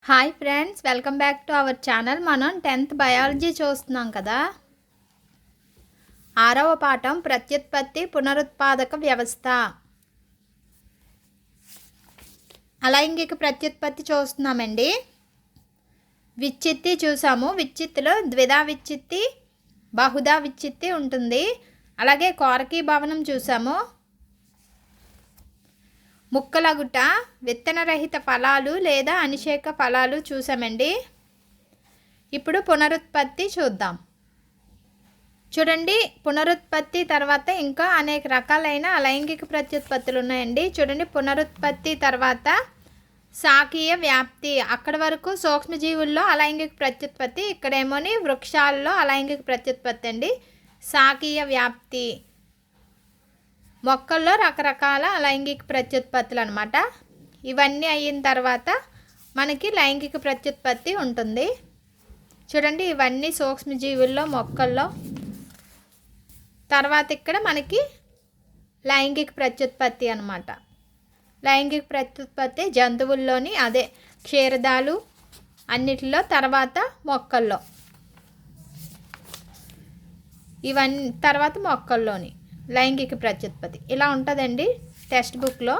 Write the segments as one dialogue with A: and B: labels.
A: Hi friends, welcome back to our channel. మనం 10th biology చూస్తున్నాం కదా. 6వ పాఠం ప్రత్యుత్పత్తి పునరుత్పాదక వ్యవస్థ. అలైంగిక ప్రత్యుత్పత్తి చూస్తున్నామండి. విచ్చిత్తి చూసాము. విచ్చిత్తిలో ద్విధా విచ్చిత్తి, బహుధా విచ్చిత్తి ఉంటుంది. అలాగే కోరకీభవనం చూసాము. ముక్కలగుట, విత్తనరహిత ఫలాలు లేదా అనిషేక ఫలాలు చూసామండి. ఇప్పుడు పునరుత్పత్తి చూద్దాం. చూడండి, పునరుత్పత్తి తర్వాత ఇంకా అనేక రకాలైన అలైంగిక ప్రత్యుత్పత్తులు ఉన్నాయండి. చూడండి, పునరుత్పత్తి తర్వాత శాఖీయ వ్యాప్తి. అక్కడి వరకు సూక్ష్మజీవుల్లో అలైంగిక ప్రత్యుత్పత్తి, ఇక్కడేమోని వృక్షాల్లో అలైంగిక ప్రత్యుత్పత్తి అండి. శాఖీయ వ్యాప్తి మొక్కల్లో రకరకాల లైంగిక ప్రత్యుత్పత్తులు అనమాట. ఇవన్నీ అయిన తర్వాత మనకి లైంగిక ప్రత్యుత్పత్తి ఉంటుంది. చూడండి, ఇవన్నీ సూక్ష్మజీవుల్లో, మొక్కల్లో. తర్వాత ఇక్కడ మనకి లైంగిక ప్రత్యుత్పత్తి అనమాట. లైంగిక ప్రత్యుత్పత్తి జంతువుల్లోని, అదే క్షీరదాలు అన్నిటిలో, తర్వాత మొక్కల్లో. ఇవన్నీ తర్వాత మొక్కల్లోని లైంగిక ప్రత్యుత్పత్తి ఇలా ఉంటుందండి టెక్స్ట్ బుక్లో.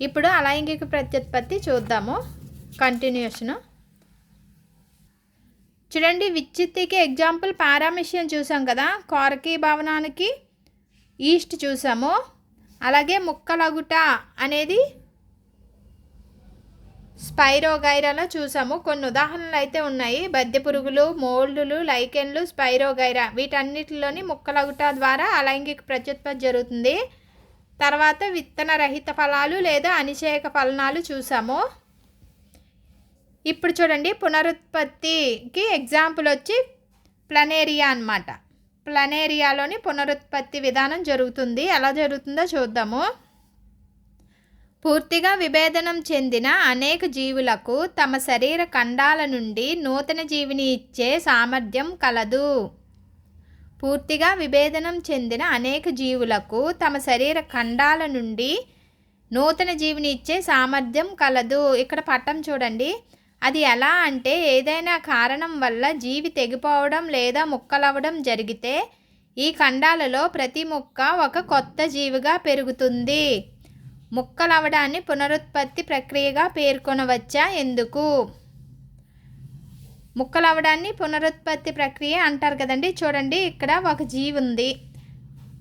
A: ఇప్పుడు అలైంగిక ప్రత్యుత్పత్తి చూద్దాము, కంటిన్యూషను. చూడండి, విచ్చిత్తికి ఎగ్జాంపుల్ పారామిషియం చూసాం కదా, కోరకీభవనానికి ఈస్ట్ చూసాము. అలాగే ముక్కలగుట అనేది స్పైరోగైరాలో చూసాము. కొన్ని ఉదాహరణలు అయితే ఉన్నాయి. బద్దె పురుగులు, మోల్డులు, లైకెన్లు, స్పైరోగైరా, వీటన్నిటిలోని ముక్కలగుట ద్వారా అలైంగిక ప్రత్యుత్పత్తి జరుగుతుంది. తర్వాత విత్తన రహిత ఫలాలు లేదా అనిషేక ఫలనాలు చూసాము. ఇప్పుడు చూడండి, పునరుత్పత్తికి ఎగ్జాంపుల్ వచ్చి ప్లనేరియా అన్నమాట. ప్లనేరియాలోని పునరుత్పత్తి విధానం జరుగుతుంది. ఎలా జరుగుతుందో చూద్దాము. పూర్తిగా విభేదనం చెందిన అనేక జీవులకు తమ శరీర ఖండాల నుండి నూతన జీవిని ఇచ్చే సామర్థ్యం కలదు. పూర్తిగా విభేదనం చెందిన అనేక జీవులకు తమ శరీర ఖండాల నుండి నూతన జీవిని ఇచ్చే సామర్థ్యం కలదు. ఇక్కడ పట్టం చూడండి. అది ఎలా అంటే, ఏదైనా కారణం వల్ల జీవి తెగిపోవడం లేదా ముక్కలవ్వడం జరిగితే ఈ ఖండాలలో ప్రతి ముక్క ఒక కొత్త జీవిగా పెరుగుతుంది. ముక్కలవడాన్ని పునరుత్పత్తి ప్రక్రియగా పేర్కొనవచ్చా? ఎందుకు? ముక్కలవడాన్ని పునరుత్పత్తి ప్రక్రియ అంటారు కదండి. చూడండి, ఇక్కడ ఒక జీవి ఉంది.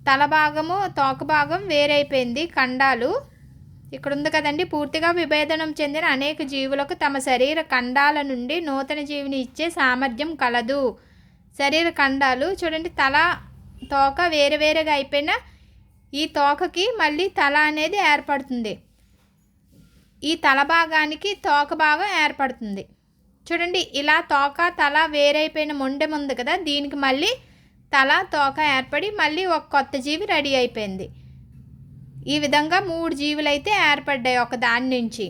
A: తల భాగము, తోక భాగం వేరైపోయింది. ఖండాలు ఇక్కడ ఉంది కదండి. పూర్తిగా విభేదనం చెందిన అనేక జీవులకు తమ శరీర ఖండాల నుండి నూతన జీవిని ఇచ్చే సామర్థ్యం కలదు. శరీర ఖండాలు చూడండి, తల, తోక వేరువేరుగా అయిపోయిన ఈ తోకకి మళ్ళీ తల అనేది ఏర్పడుతుంది. ఈ తల భాగానికి తోక భాగం ఏర్పడుతుంది. చూడండి, ఇలా తోక, తల వేరైపోయిన మొండెం ఉంది కదా, దీనికి మళ్ళీ తల, తోక ఏర్పడి మళ్ళీ ఒక కొత్త జీవి రెడీ అయిపోయింది. ఈ విధంగా 3 జీవులు అయితే ఏర్పడ్డాయి ఒక దాని నుంచి.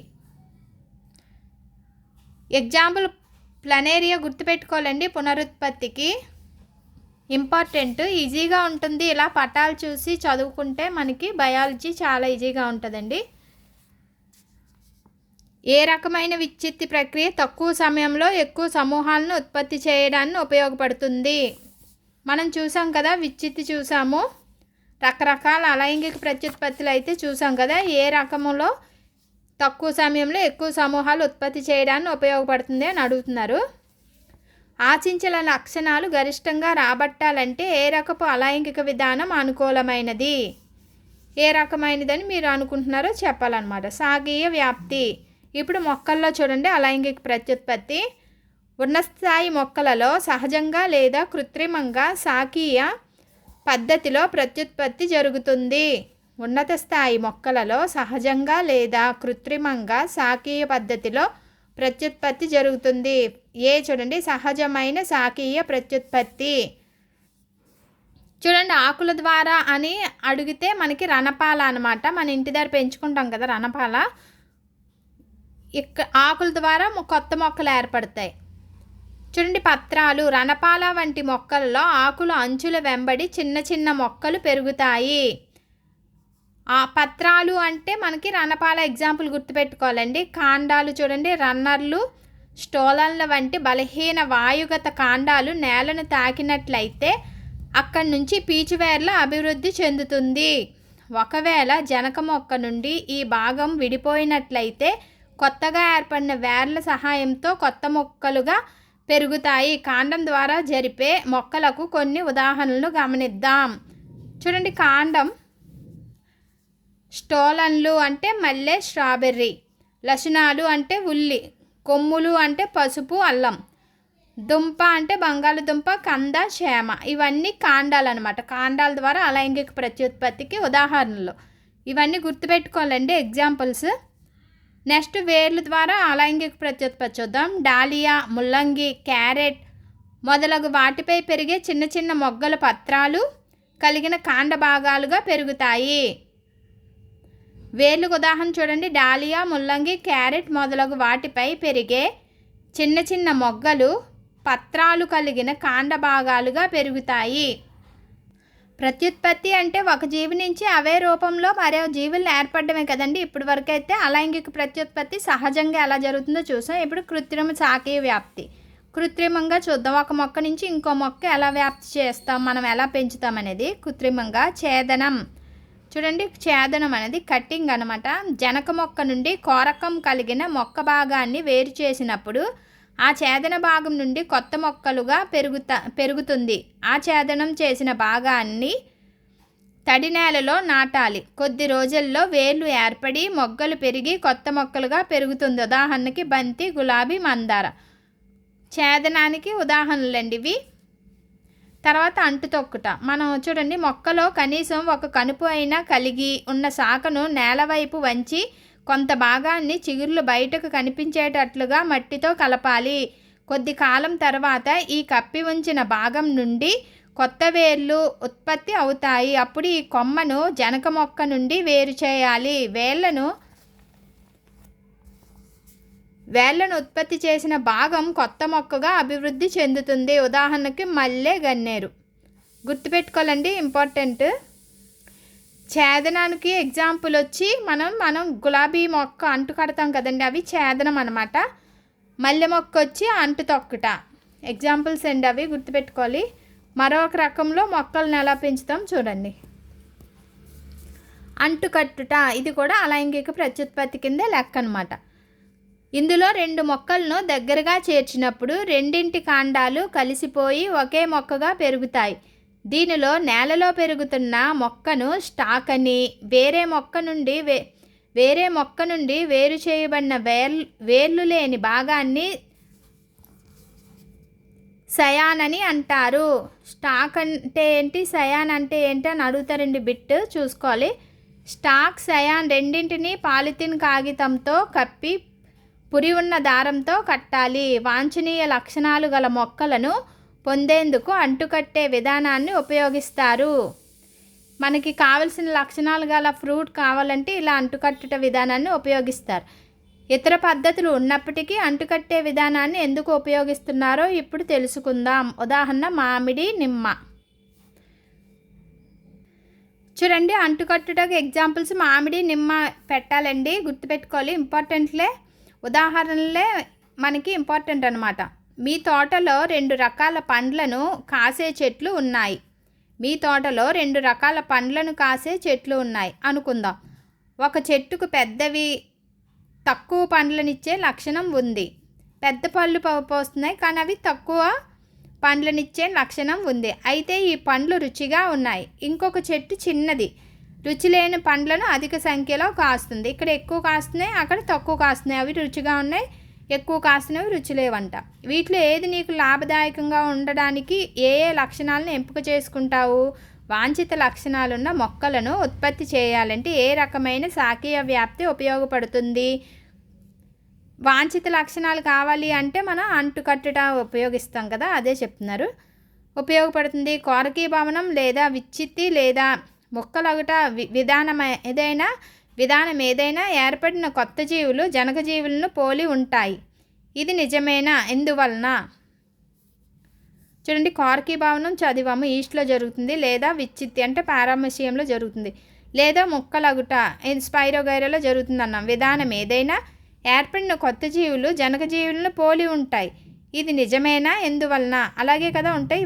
A: ఎగ్జాంపుల్ ప్లనేరియా గుర్తుపెట్టుకోవాలండి పునరుత్పత్తికి. ఇంపార్టెంట్, ఈజీగా ఉంటుంది. ఇలా పటాలు చూసి చదువుకుంటే మనకి బయాలజీ చాలా ఈజీగా ఉంటుందండి. ఏ రకమైన విచ్చిత్తి ప్రక్రియ తక్కువ సమయంలో ఎక్కువ సమూహాలను ఉత్పత్తి చేయడానికి ఉపయోగపడుతుంది? మనం చూసాం కదా, విచ్చిత్తి చూసాము. రకరకాల అలైంగిక ప్రత్యుత్పత్తులు అయితే చూసాం కదా. ఏ రకములో తక్కువ సమయంలో ఎక్కువ సమూహాలు ఉత్పత్తి చేయడానికి ఉపయోగపడుతుంది అని అడుగుతున్నారు. ఆశించిన లక్షణాలు గరిష్టంగా రాబట్టాలంటే ఏ రకపు అలైంగిక విధానం అనుకూలమైనది? ఏ రకమైనదని మీరు అనుకుంటున్నారో చెప్పాలన్నమాట. శాఖీయ వ్యాప్తి. ఇప్పుడు మొక్కల్లో చూడండి, అలైంగిక ప్రత్యుత్పత్తి. ఉన్నతస్థాయి మొక్కలలో సహజంగా లేదా కృత్రిమంగా శాఖీయ పద్ధతిలో ప్రత్యుత్పత్తి జరుగుతుంది. ఉన్నత స్థాయి మొక్కలలో సహజంగా లేదా కృత్రిమంగా శాఖీయ పద్ధతిలో ప్రత్యుత్పత్తి జరుగుతుంది. చూడండి, సహజమైన శాఖీయ ప్రత్యుత్పత్తి. చూడండి, ఆకుల ద్వారా అని అడిగితే మనకి రణపాల అనమాట. మన ఇంటి దగ్గర పెంచుకుంటాం కదా రణపాల. ఆకుల ద్వారా కొత్త మొక్కలు ఏర్పడతాయి. చూడండి, పత్రాలు, రణపాల వంటి మొక్కల్లో ఆకుల అంచుల వెంబడి చిన్న చిన్న మొక్కలు పెరుగుతాయి. ఆ పత్రాలు అంటే మనకి రణపాల ఎగ్జాంపుల్ గుర్తుపెట్టుకోవాలండి. కాండాలు చూడండి, రన్నర్లు, స్టోలన్ల వంటి బలహీన వాయుగత కాండాలు నేలను తాకినట్లయితే అక్కడి నుంచి పీచువేర్ల అభివృద్ధి చెందుతుంది. ఒకవేళ జనక మొక్క నుండి ఈ భాగం విడిపోయినట్లయితే కొత్తగా ఏర్పడిన వేర్ల సహాయంతో కొత్త మొక్కలుగా పెరుగుతాయి. కాండం ద్వారా జరిపే మొక్కలకు కొన్ని ఉదాహరణలు గమనిద్దాం. చూడండి, కాండం, స్టోలన్లు అంటే మల్లె, స్ట్రాబెర్రీ, లక్షణాలు అంటే ఉల్లి, కొమ్ములు అంటే పసుపు, అల్లం, దుంప అంటే బంగాళదుంప, కంద, చేమ. ఇవన్నీ కాండాలు అనమాట. కాండాల ద్వారా అలైంగిక ప్రత్యుత్పత్తికి ఉదాహరణలు. ఇవన్నీ గుర్తుపెట్టుకోవాలండి ఎగ్జాంపుల్స్. నెక్స్ట్ వేర్ల ద్వారా అలైంగిక ప్రత్యుత్పత్తి చూద్దాం. డాలియా, ముల్లంగి, క్యారెట్ మొదలగు వాటిపై పెరిగే చిన్న చిన్న మొగ్గల పత్రాలు కలిగిన కాండ భాగాలుగా పెరుగుతాయి. వేర్లకు ఉదాహరణ చూడండి. డాలియా, ముల్లంగి, క్యారెట్ మొదలగు వాటిపై పెరిగే చిన్న చిన్న మొగ్గలు పత్రాలు కలిగిన కాండ భాగాలుగా పెరుగుతాయి. ప్రత్యుత్పత్తి అంటే ఒక జీవి నుంచి అవే రూపంలో మరో జీవులు ఏర్పడమే కదండి. ఇప్పటి వరకు అయితే అలైంగిక ప్రత్యుత్పత్తి సహజంగా ఎలా జరుగుతుందో చూసాం. ఇప్పుడు కృత్రిమ శాఖీయ వ్యాప్తి. కృత్రిమంగా చూద్దాం. ఒక మొక్క నుంచి ఇంకో మొక్క ఎలా వ్యాప్తి చేస్తాం, మనం ఎలా పెంచుతాం అనేది కృత్రిమంగా. ఛేదనం చూడండి, ఛేదనం అనేది కట్టింగ్ అనమాట. జనక మొక్క నుండి కోరకం కలిగిన మొక్క భాగాన్ని వేరు చేసినప్పుడు ఆ ఛేదన భాగం నుండి కొత్త మొక్కలుగా పెరుగుతుంది. ఆ ఛేదనం చేసిన భాగాన్ని తడి నేలలో నాటాలి. కొద్ది రోజుల్లో వేర్లు ఏర్పడి మొగ్గలు పెరిగి కొత్త మొక్కలుగా పెరుగుతుంది. ఉదాహరణకి బంతి, గులాబీ, మందార ఛేదనానికి ఉదాహరణలండి ఇవి. తర్వాత అంటు తొక్కుట. మనం చూడండి, మొక్కలో కనీసం ఒక కనుపు అయినా కలిగి ఉన్న శాఖను నేల వైపు వంచి కొంత భాగాన్ని చిగుర్లు బయటకు కనిపించేటట్లుగా మట్టితో కలపాలి. కొద్ది కాలం తర్వాత ఈ కప్పి ఉంచిన భాగం నుండి కొత్త వేర్లు ఉత్పత్తి అవుతాయి. అప్పుడు ఈ కొమ్మను జనక మొక్క నుండి వేరు చేయాలి. వేళ్లను ఉత్పత్తి చేసిన భాగం కొత్త మొక్కగా అభివృద్ధి చెందుతుంది. ఉదాహరణకి మల్లె, గన్నేరు. గుర్తుపెట్టుకోవాలండి, ఇంపార్టెంట్. ఛేదనానికి ఎగ్జాంపుల్ వచ్చి మనం గులాబీ మొక్క అంటు కడతాం కదండి, అవి ఛేదనం అనమాట. మల్లె మొక్క వచ్చి అంటు తొక్కుట ఎగ్జాంపుల్స్ అండి, అవి గుర్తుపెట్టుకోవాలి. మరొక రకంలో మొక్కలను ఎలా పెంచుతాం చూడండి, అంటు కట్టుట. ఇది కూడా అలైంగిక ప్రత్యుత్పత్తి కిందే లెక్క అనమాట. ఇందులో రెండు మొక్కలను దగ్గరగా చేర్చినప్పుడు రెండింటి కాండాలు కలిసిపోయి ఒకే మొక్కగా పెరుగుతాయి. దీనిలో నేలలో పెరుగుతున్న మొక్కను స్టాక్ అని, వేరే మొక్క నుండి వేరు చేయబడిన వేర్లు లేని భాగాన్ని సయాన్ అని అంటారు. స్టాక్ అంటే ఏంటి, సయాన్ అంటే ఏంటి అని అడుగుతారండి. బిట్ చూసుకోవాలి. స్టాక్, సయాన్ రెండింటిని పాలిథిన్ కాగితంతో కప్పి పురి ఉన్న దారంతో కట్టాలి. వాంఛనీయ లక్షణాలు గల మొక్కలను పొందేందుకు అంటుకట్టే విధానాన్ని ఉపయోగిస్తారు. మనకి కావలసిన లక్షణాలు గల ఫ్రూట్ కావాలంటే ఇలా అంటుకట్టుట విధానాన్ని ఉపయోగిస్తారు. ఇతర పద్ధతులు ఉన్నప్పటికీ అంటుకట్టే విధానాన్ని ఎందుకు ఉపయోగిస్తున్నారో ఇప్పుడు తెలుసుకుందాం. ఉదాహరణ మామిడి, నిమ్మ. చూడండి, అంటుకట్టుటకు ఎగ్జాంపుల్స్ మామిడి, నిమ్మ పెట్టాలండి, గుర్తుపెట్టుకోవాలి. ఇంపార్టెంట్లే, ఉదాహరణలే మనకి ఇంపార్టెంట్ అనమాట. మీ తోటలో 2 రకాల పండ్లను కాసే చెట్లు ఉన్నాయి. అనుకుందాం. ఒక చెట్టుకు పెద్దవి తక్కువ పండ్లనిచ్చే లక్షణం ఉంది. పెద్ద పళ్ళు పోస్తున్నాయి కానీ అవి తక్కువ పండ్లనిచ్చే లక్షణం ఉంది. అయితే ఈ పండ్లు రుచిగా ఉన్నాయి. ఇంకొక చెట్టు చిన్నది, రుచి లేని పండ్లను అధిక సంఖ్యలో కాస్తుంది. ఇక్కడ ఎక్కువ కాస్తున్నాయి, అక్కడ తక్కువ కాస్తున్నాయి. అవి రుచిగా ఉన్నాయి, ఎక్కువ కాస్తున్నవి రుచి లేవంట. వీటిలో ఏది నీకు లాభదాయకంగా ఉండడానికి ఏ లక్షణాలను ఎంపిక చేసుకుంటావు? వాంఛిత లక్షణాలున్న మొక్కలను ఉత్పత్తి చేయాలంటే ఏ రకమైన శాఖీయ వ్యాప్తి ఉపయోగపడుతుంది? వాంఛిత లక్షణాలు కావాలి అంటే మనం అంటుకట్టుట ఉపయోగిస్తాం కదా, అదే చెప్తున్నారు. ఉపయోగపడుతుంది. కోరకీభవనం లేదా విచ్చిత్తి లేదా మొక్కలగుట విధానం ఏదైనా ఏర్పడిన కొత్త జీవులు జనక జీవులను పోలి ఉంటాయి. ఇది నిజమేనా? ఎందువలన? చూడండి, కోరకీభవనం చదివాము, ఈస్ట్లో జరుగుతుంది. లేదా విచ్చిత్తి అంటే పారామీషియంలో జరుగుతుంది. లేదా ముక్కలగుట స్పైరోగైరాలో జరుగుతుందన్నాం. విధానం ఏదైనా ఏర్పడిన కొత్త జీవులు జనకజీవులను పోలి ఉంటాయి. ఇది నిజమేనా? ఎందువలన? అలాగే కదా ఉంటాయి.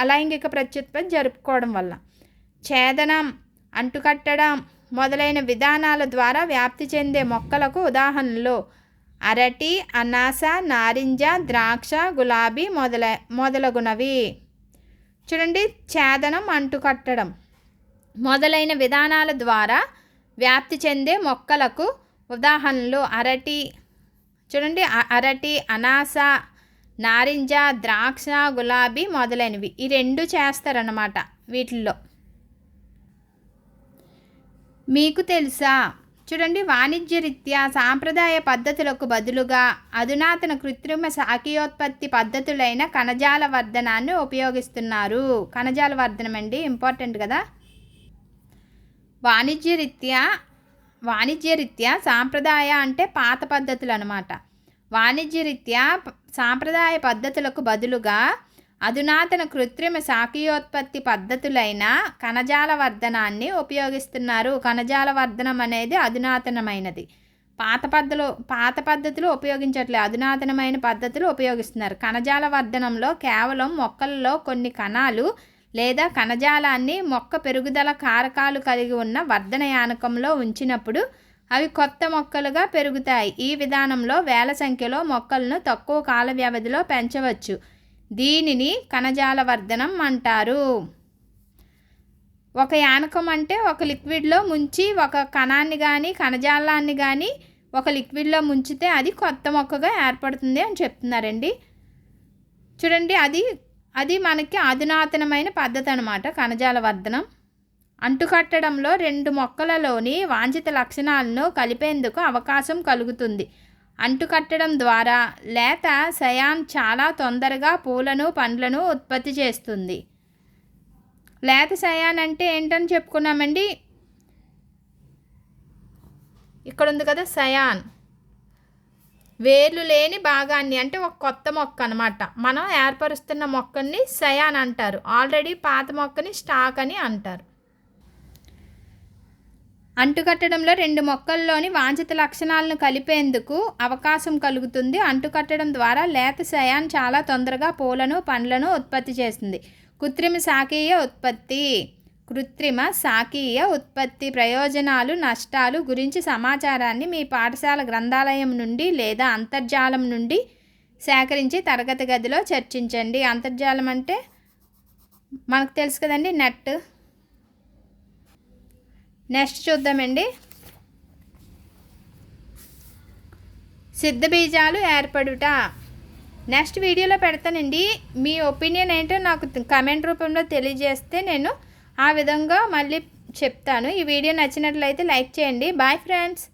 A: అలైంగిక ప్రత్యుత్పత్తి జరుపుకోవడం వల్ల. ఛేదనం, అంటుకట్టడం మొదలైన విధానాల ద్వారా వ్యాప్తి చెందే మొక్కలకు ఉదాహరణలు అరటి, అనాస, నారింజ, ద్రాక్ష, గులాబీ మొదలగునవి. చూడండి, ఛేదనం, అంటుకట్టడం మొదలైన విధానాల ద్వారా వ్యాప్తి చెందే మొక్కలకు ఉదాహరణలు అరటి, చూడండి, అరటి, అనాస, నారింజ, ద్రాక్ష, గులాబీ మొదలైనవి. ఈ రెండు చేస్తారన్నమాట వీటిల్లో. మీకు తెలుసా? చూడండి, వాణిజ్యరీత్యా సాంప్రదాయ పద్ధతులకు బదులుగా అధునాతన కృత్రిమ శాఖీయోత్పత్తి పద్ధతులైన కణజాల వర్ధనాన్ని ఉపయోగిస్తున్నారు. కణజాల వర్ధనం అండి, ఇంపార్టెంట్ కదా. వాణిజ్యరీత్యా సాంప్రదాయ అంటే పాత పద్ధతులు అనమాట. వాణిజ్యరీత్యా సాంప్రదాయ పద్ధతులకు బదులుగా అధునాతన కృత్రిమ శాఖీయోత్పత్తి పద్ధతులైన కణజాల వర్ధనాన్ని ఉపయోగిస్తున్నారు. కణజాల వర్ధనం అనేది అధునాతనమైనది. పాత పద్ధతులు ఉపయోగించట్లేదు, అధునాతనమైన పద్ధతులు ఉపయోగిస్తున్నారు. కణజాల వర్ధనంలో కేవలం మొక్కలలో కొన్ని కణాలు లేదా కణజాలాన్ని మొక్క పెరుగుదల కారకాలు కలిగి ఉన్న వర్ధన యానకంలో ఉంచినప్పుడు అవి కొత్త మొక్కలుగా పెరుగుతాయి. ఈ విధానంలో వేల సంఖ్యలో మొక్కలను తక్కువ కాల వ్యవధిలో పెంచవచ్చు. దీనిని కణజాల వర్ధనం అంటారు. ఒక యానకం అంటే ఒక లిక్విడ్లో ముంచి ఒక కణాన్ని కానీ కణజాలాన్ని కానీ ఒక లిక్విడ్లో ముంచితే అది కొత్త మొక్కగా ఏర్పడుతుంది అని చెప్తున్నారండి. చూడండి, అది మనకి అధునాతనమైన పద్ధతి అన్నమాట కణజాల వర్ధనం. అంటుకట్టడంలో రెండు మొక్కలలోని వాంఛిత లక్షణాలను కలిపేందుకు అవకాశం కలుగుతుంది. అంటుకట్టడం ద్వారా లేత సయాన్ చాలా తొందరగా పూలను పండ్లను ఉత్పత్తి చేస్తుంది. లేత సయాన్ అంటే ఏంటని చెప్పుకున్నామండి. ఇక్కడ ఉంది కదా సయాన్, వేర్లు లేని భాగాన్ని అంటే ఒక కొత్త మొక్క అనమాట. మనం ఏర్పరుస్తున్న మొక్కని సయాన్ అంటారు. ఆల్రెడీ పాత మొక్కని స్టాక్ అని అంటారు. అంటుకట్టడంలో రెండు మొక్కల్లోని వాంఛిత లక్షణాలను కలిపేందుకు అవకాశం కలుగుతుంది. అంటుకట్టడం ద్వారా లేత సయాన్ చాలా తొందరగా పూలను పండ్లను ఉత్పత్తి చేస్తుంది. కృత్రిమ శాఖీయ ఉత్పత్తి ప్రయోజనాలు, నష్టాలు గురించి సమాచారాన్ని మీ పాఠశాల గ్రంథాలయం నుండి లేదా అంతర్జాలం నుండి సేకరించి తరగతి గదిలో చర్చించండి. అంతర్జాలం అంటే మనకు తెలుసు కదండి, నెట్. నెక్స్ట్ చూద్దామండి. సిద్ధబీజాలు ఏర్పడుట నెక్స్ట్ వీడియోలో పెడతానండి. మీ ఒపీనియన్ ఏంటో నాకు కమెంట్ రూపంలో తెలియజేస్తే నేను ఆ విధంగా మళ్ళీ చెప్తాను. ఈ వీడియో నచ్చినట్లయితే లైక్ చేయండి. Bye friends.